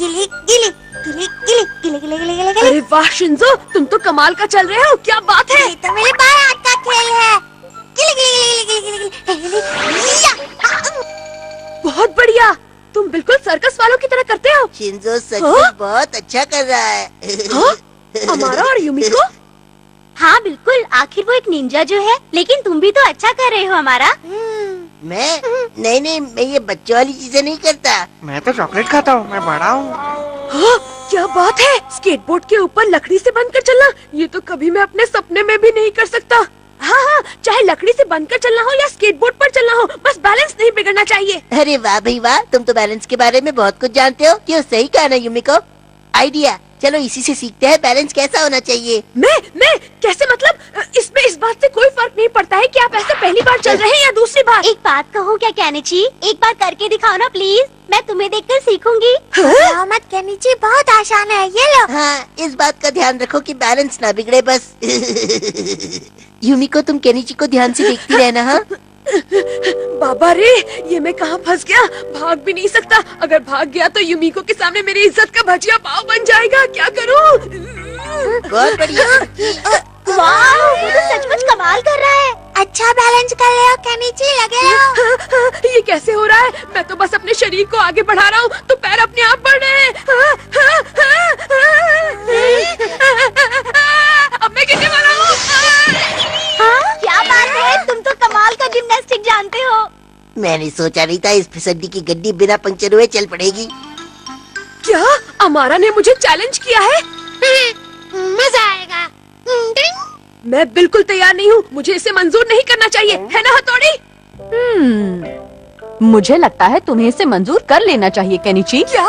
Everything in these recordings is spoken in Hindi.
गिली गिली गिली गिली गिली गिली गिली गिली गिली। अरे वाह शिंजो, तुम तो कमाल का चल रहे हो, क्या बात है। ये तो मेरे बारात का खेल है। गिली गिली गिली गिली गिली गिली। या! बहुत बढ़िया, तुम बिल्कुल सर्कस वालों की तरह करते हो। शिंजो सच बहुत अच्छा कर रहा है। हाँ? हमारा और युमिको? हाँ बिल्कुल, आखिर वो एक निंजा जो है। लेकिन तुम भी तो अच्छा कर रहे हो हमारा। मैं नहीं, मैं ये बच्चों वाली चीजें नहीं करता। मैं तो चॉकलेट खाता हूँ, मैं बड़ा हूँ। हाँ, क्या बात है, स्केटबोर्ड के ऊपर लकड़ी से बंधकर चलना, ये तो कभी मैं अपने सपने में भी नहीं कर सकता। हाँ हाँ, चाहे लकड़ी से बंधकर चलना हो या स्केटबोर्ड पर चलना हो, बस बैलेंस नहीं बिगड़ना चाहिए। अरे वाह भाई वाह, तुम तो बैलेंस के बारे में बहुत कुछ जानते हो। क्यों, सही कहा ना युमिको। आइडिया, चलो इसी से सीखते हैं बैलेंस कैसा होना चाहिए। मैं कैसे, मतलब इसमें इस बात से कोई फर्क नहीं पड़ता है कि आप ऐसे पहली बार चल रहे हैं या दूसरी बार। एक बात कहूँ क्या केनिची, एक बार करके दिखाओ ना प्लीज, मैं तुम्हें देखकर सीखूंगी। मत केनिची, बहुत आसान है, ये लो। हाँ, इस बात का ध्यान रखो कि बैलेंस ना बिगड़े बस। युमिको, तुम केनिची को ध्यान से देखती रहना। हाँ बाबा रे, ये मैं कहाँ फंस गया, भाग भी नहीं सकता। अगर भाग गया तो युमिको के सामने मेरी इज्जत का भजिया पाव बन जाएगा, क्या करूँ। बहुत बढ़िया। वाह, वो तो सचमुच कमाल कर रहा है। अच्छा बैलेंस कर रहे हो केनिची, लगे रहो। ये कैसे हो रहा है, मैं तो बस अपने शरीर को आगे बढ़ा रहा हूँ तो पैर अपने आप बढ़ रहे हैं। अब मैं गिरने वाला हूँ। हाँ, क्या बात है, तुम तो कमाल का जिम्नास्टिक जानते हो। मैंने सोचा नहीं था इस फिसड्डी की गड्डी बिना पंचर हुए चल पड़ेगी। क्या अमारा ने मुझे चैलेंज किया है? मजा आएगा। मैं बिल्कुल तैयार नहीं हूँ, मुझे इसे मंजूर नहीं करना चाहिए, है ना हथौड़ी? मुझे लगता है तुम्हें इसे मंजूर कर लेना चाहिए केनिची। क्या?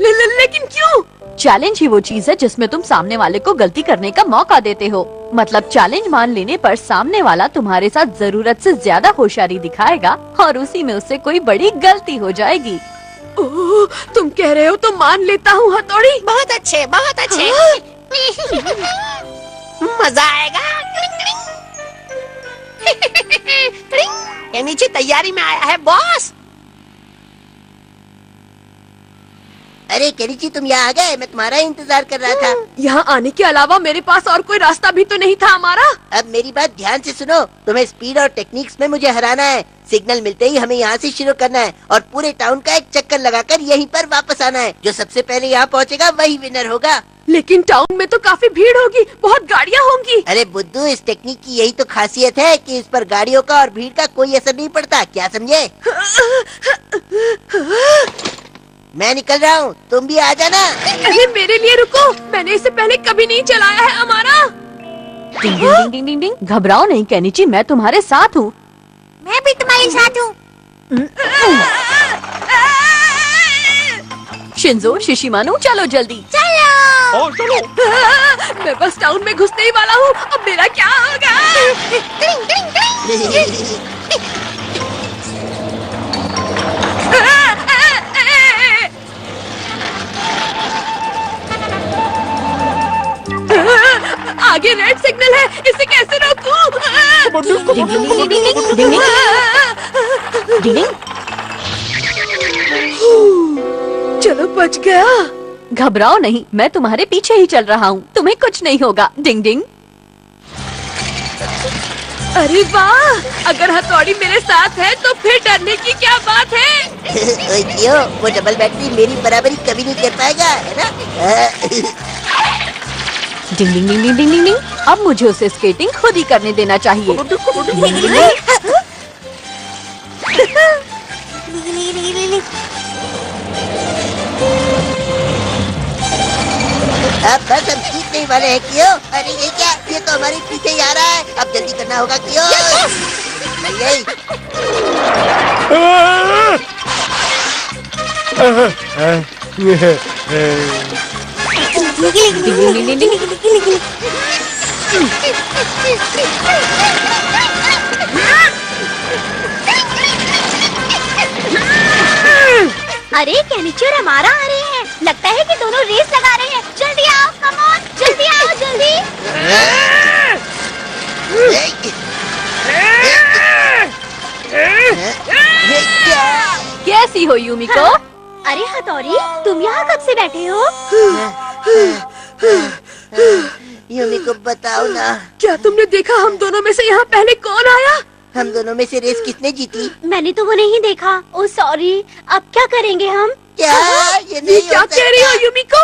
लेकिन क्यों? चैलेंज ही वो चीज है जिसमें तुम सामने वाले को गलती करने का मौका देते हो। मतलब चैलेंज मान लेने पर सामने वाला तुम्हारे साथ जरूरत से ज्यादा होशियारी दिखाएगा और उसी में उससे कोई बड़ी गलती हो जाएगी। ओह, तुम कह रहे हो तो मान लेता हूँ हथौड़ी। बहुत अच्छे, बहुत अच्छे। मजा आएगा। केनिची तैयारी में आया है बॉस। अरे केनिची, तुम यहाँ आ गए, मैं तुम्हारा ही इंतजार कर रहा था। यहाँ आने के अलावा मेरे पास और कोई रास्ता भी तो नहीं था हमारा। अब मेरी बात ध्यान से सुनो, तुम्हें स्पीड और टेक्निक्स में मुझे हराना है। सिग्नल मिलते ही हमें यहाँ से शुरू करना है और पूरे टाउन का एक चक्कर लगाकर यहीं पर वापस आना है। जो सबसे पहले यहाँ पहुँचेगा वही विनर होगा। लेकिन टाउन में तो काफी भीड़ होगी, बहुत गाड़ियाँ होंगी। अरे बुद्धू, इस टेक्निक की यही तो खासियत है कि इस पर गाड़ियों का और भीड़ का कोई असर नहीं पड़ता, क्या समझे? मैं निकल रहा हूँ, तुम भी आ जाना। अरे मेरे लिए रुको, मैंने इसे पहले कभी नहीं चलाया है हमारा। डिंग डिंग डिंग डिंग डिंग डिंग। घबराओ नहीं केनिची, मैं तुम्हारे साथ हूँ। मैं भी तुम्हारे साथ हूँ। शिंजो, शिशिमानु, चलो जल्दी। चलो। मैं बस टाउन में घुसने ही वाला हूँ, अब मेरा क्या होगा? आगे रेड सिग्नल है, इसे कैसे रोकूं? डिंग डिंग डिंग डिंग डिंग डिंग डिंग डिंग। चलो बच गया। घबराओ नहीं, मैं तुम्हारे पीछे ही चल रहा हूँ, तुम्हें कुछ नहीं होगा। डिंग डिंग। अरे वाह, अगर हथौड़ी मेरे साथ है तो फिर डरने की क्या बात है? ओए क्यों, वो डबल बैटरी मेरी बराबरी कभी नहीं कर पाएगा, है ना? डिंग डिंग डिंग डिंग डिंग डिंग। अब मुझे उसे स्केटिंग खुद ही करने देना चाहिए। अब बस हम जीतने वाले हैं क्यों? अरे ये क्या, ये तो हमारे पीछे ही आ रहा है। अब जल्दी करना होगा क्यों? मिल गई। अरे केनिची और हमारा आ रहे हैं, लगता है कि दोनों रेस लगा रहे हैं। जल्दी आओ, कम ऑन, जल्दी आओ, जल्दी। कैसी हो युमिको? अरे हथौड़ी, तुम यहाँ कब से बैठे हो? यूमी को बताओ ना, क्या तुमने देखा हम दोनों में से यहाँ पहले कौन आया? हम दोनों में से रेस किसने जीती? मैंने तो वो नहीं देखा। ओ सॉरी, अब क्या करेंगे हम? क्या ये ये नहीं क्या हो कह रही हो सकता। यूमिको?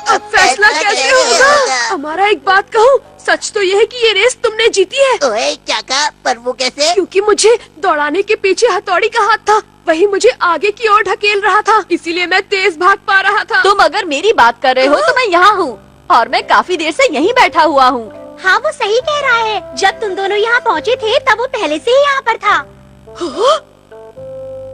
अब फैसला कैसे कैसे होगा? होगा? हमारा एक बात कहूँ, सच तो ये है कि ये रेस तुमने जीती है, ओए क्या कहा? पर वो कैसे? क्योंकि मुझे दौड़ाने के पीछे हथौड़ी का हाथ था, वही मुझे आगे की ओर ढकेल रहा था, इसीलिए मैं तेज भाग पा रहा था। तुम अगर मेरी बात कर रहे हो तो मैं यहाँ हूँ और मैं काफी देर से यहीं बैठा हुआ हूँ। हाँ, वो सही कह रहा है। जब तुम दोनों यहाँ पहुँचे थे तब वो पहले से ही यहाँ पर था। हाँ?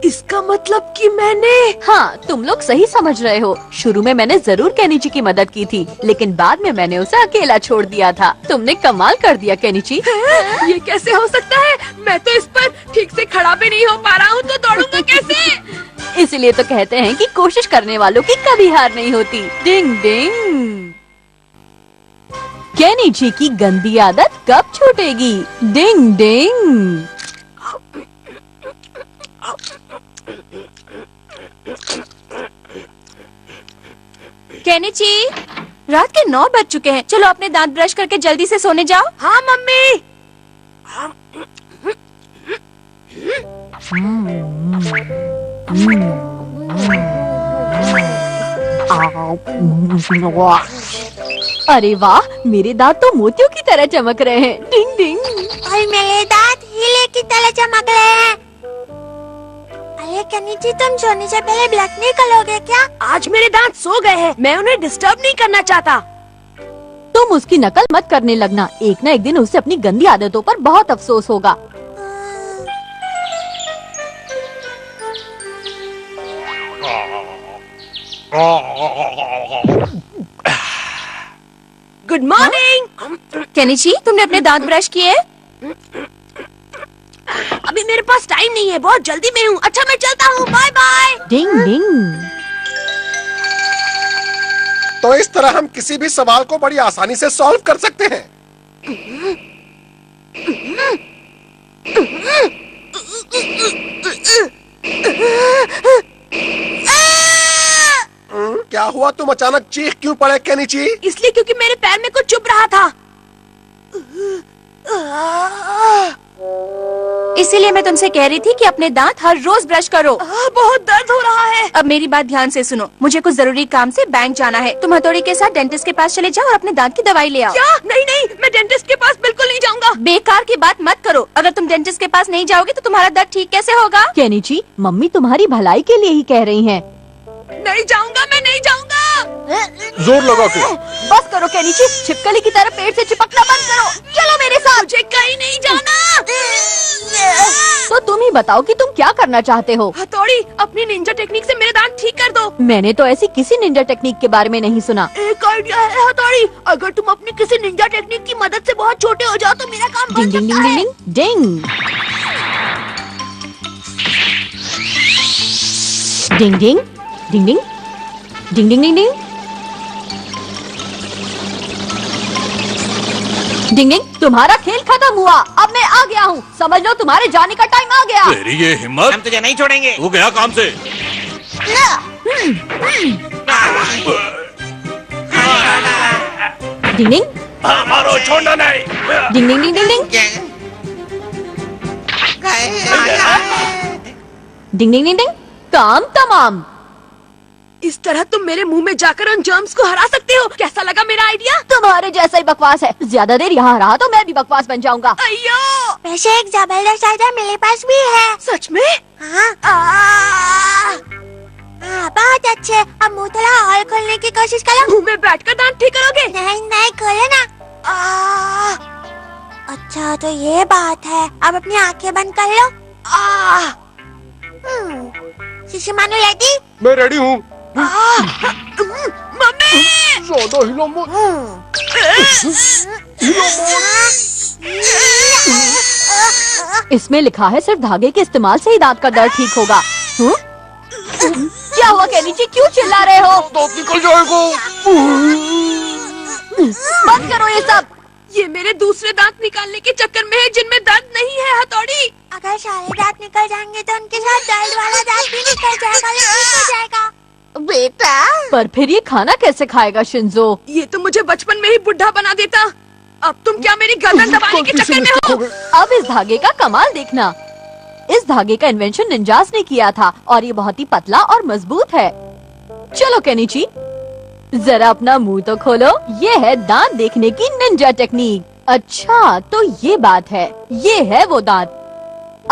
इसका मतलब कि मैंने हाँ, तुम लोग सही समझ रहे हो। शुरू में मैंने जरूर केनिची की मदद की थी, लेकिन बाद में मैंने उसे अकेला छोड़ दिया था। तुमने कमाल कर दिया केनिची। ये कैसे हो सकता है? मैं तो इस पर ठीक से खड़ा भी नहीं हो पा रहा हूँ, तो दौड़ूंगा कैसे? इसलिए तो कहते हैं कि कोशिश करने वालों की कभी हार नहीं होती। डिंग डिंग। केनिची की गंदी आदत कब छूटेगी? डिंग डिंग। केनिची, रात के 9 बज चुके हैं। चलो अपने दांत ब्रश करके जल्दी से सोने जाओ। हाँ मम्मी। अरे वाह, मेरे दांत तो मोतियों की तरह चमक रहे हैं। डिंग डिंग। और मेरे दांत हीरे की तरह चमक रहे हैं। अरे केनिची, तुम सोने से पहले ब्लश नहीं करोगे क्या? आज मेरे दांत सो गए हैं, मैं उन्हें डिस्टर्ब नहीं करना चाहता। तुम उसकी नकल मत करने लगना, एक न एक दिन उसे अपनी गंदी आदतों पर बहुत अफसोस होगा। Good morning. केनिची, तुमने अपने दांत ब्रश किए? अभी मेरे पास टाइम नहीं है, बहुत जल्दी में हूँ। अच्छा, मैं चलता हूँ, बाय बाय। डिंग डिंग। तो इस तरह हम किसी भी सवाल को बड़ी आसानी से सॉल्व कर सकते हैं। क्या हुआ? तुम अचानक चीख क्यों पड़े केनिची? इसलिए क्योंकि मेरे पैर में कुछ चुभ रहा था। इसीलिए मैं तुमसे कह रही थी कि अपने दांत हर रोज ब्रश करो। बहुत दर्द हो रहा है। अब मेरी बात ध्यान से सुनो, मुझे कुछ जरूरी काम से बैंक जाना है। तुम हथौड़ी के साथ डेंटिस्ट के पास चले जाओ और अपने दांत की दवाई ले आओ। क्या? नहीं नहीं, मैं डेंटिस्ट के पास बिल्कुल नहीं जाऊंगा। बेकार की बात मत करो। अगर तुम डेंटिस्ट के पास नहीं जाओगे तो तुम्हारा दर्द ठीक कैसे होगा? केनिची, मम्मी तुम्हारी भलाई के लिए ही कह रही हैं। नहीं जाऊंगा, मैं नहीं जाऊंगा। जोर लगा के। बस करो केनिची, छिपकली की तरह पेट से चिपकना बंद करो। चलो मेरे साथ। मुझे कहीं नहीं जाना। तो तुम ही बताओ कि तुम क्या करना चाहते हो? हथौड़ी, अपनी निंजा टेक्निक से मेरे दांत ठीक कर दो। मैंने तो ऐसी किसी निंजा टेक्निक के बारे में नहीं सुना। एक आइडिया है हथौड़ी, अगर तुम अपनी किसी निंजा टेक्निक की मदद से बहुत छोटे हो जाओ तो मेरा काम बन डिंग डिंग सकता डिंग है। डिंग डिंग डिंग डिंग डिंग डिंग डिंग डिंग डिंग डिंग डिंग डिंग। तुम्हारा खेल खत्म हुआ, अब मैं आ गया हूँ। समझ लो तुम्हारे जाने का टाइम आ गया। तेरी ये हिम्मत, हम तुझे नहीं छोड़ेंगे। तू गया काम से। डिंग डिंग मारो, छोड़ना नहीं। डिंग डिंग डिंग डिंग डिंग डिंग डिंग डिंग डिंग। काम तमाम। इस तरह तुम मेरे मुंह में जाकर उन जर्म्स को हरा सकते हो। कैसा लगा मेरा आइडिया? तुम्हारे जैसा ही बकवास है। ज्यादा देर यहाँ रहा तो मैं भी बकवास बन जाऊंगा। अयो, वैसे एक जबरदस्त आइडिया मेरे पास भी है। सच में? हाँ, बहुत अच्छे। अब मुंह थोड़ा और खोलने की कोशिश करो। मुंह में बैठकर दांत ठीक करोगे? नहीं नहीं, खोलो ना। अच्छा, तो ये बात है। अब अपनी आंखें बंद कर लो। शीशी मानो रेडी? मैं रेडी हूँ। मम्मी! ज्यादा हिलो मत। इसमें लिखा है सिर्फ धागे के इस्तेमाल से ही दांत का दर्द ठीक होगा। क्या हुआ केनिची, क्यों चिल्ला रहे हो? दांत निकल जाएगा। बंद करो ये सब। ये मेरे दूसरे दांत निकालने के चक्कर में है जिनमें दर्द नहीं है हथौड़ी। अगर सारे दांत निकल जाएंगे तो उनके साथ दर्द वाला दांत भी निकल जाएगा, ठीक हो जाएगा। बेटा। पर फिर ये खाना कैसे खाएगा शिंजो? ये तो मुझे बचपन में ही बुढ़ा बना देता। अब तुम क्या मेरी गर्दन दबाने के चक्कर में हो? अब इस धागे का कमाल देखना। इस धागे का इन्वेंशन निंजास ने किया था और ये बहुत ही पतला और मजबूत है। चलो केनिची, जरा अपना मुंह तो खोलो। ये है दांत देखने की निंजा टेक्निक। अच्छा, तो ये बात है। ये है वो दांत।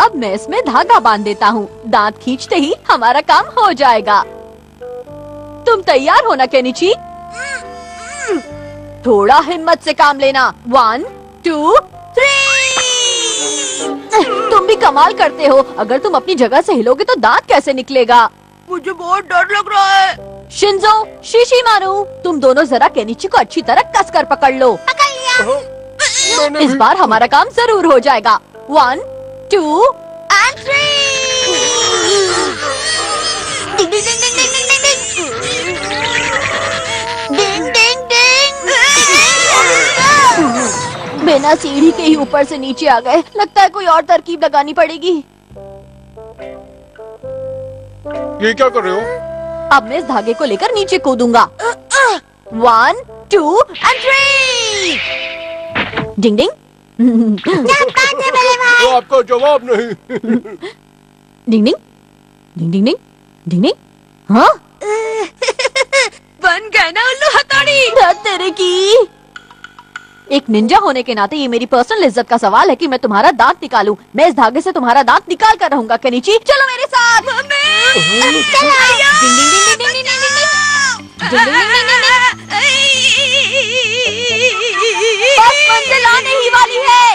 अब मैं इसमें धागा बांध देता हूँ। दांत खींचते ही हमारा काम हो जाएगा। तुम तैयार हो ना केनिची? थोड़ा हिम्मत से काम लेना। 1, 2, 3। तुम भी कमाल करते हो। अगर तुम अपनी जगह से हिलोगे तो दांत कैसे निकलेगा? मुझे बहुत डर लग रहा है। शिंजो, शीशी मारू, तुम दोनों जरा केनिची को अच्छी तरह कस कर पकड़ लो। इस बार हमारा काम जरूर हो जाएगा। 1, 2 and 3। डिंग डिंग डिंग डिंग डिंग डिंग डिंग डिंग डिंग। बिना सीढ़ी के ही ऊपर से नीचे आ गए। लगता है कोई और तरकीब लगानी पड़ेगी। ये क्या कर रहे हो? अब मैं इस धागे को लेकर नीचे कूदूंगा। 1, 2 and 3। डिंग डिंग। वो आपका जवाब नहीं। डिंग डिंग डिंग डिंग डिंग डिंग डिंग। हाँ, बन गए ना उल्लू हथौड़ी। धत तेरे की। एक निंजा होने के नाते ये मेरी पर्सनल इज्जत का सवाल है कि मैं तुम्हारा दांत निकालूं। मैं इस धागे से तुम्हारा दांत निकाल कर रहूंगा केनिची। चलो मेरे साथ। डिंग डिंग डिंग डिंग डिंग डिंग डिंग डिंग डिंग डिंग डिंग डिंग डिंग। बस मंजिल आने ही वाली है।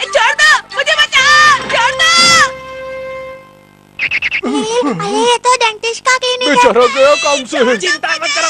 छोड़ दो, मुझे बचाओ, छोड़ दो। अरे ये तो डेंटिस्ट का क्लिनिक है। बेचारा गया काम से। चिंता मत करो,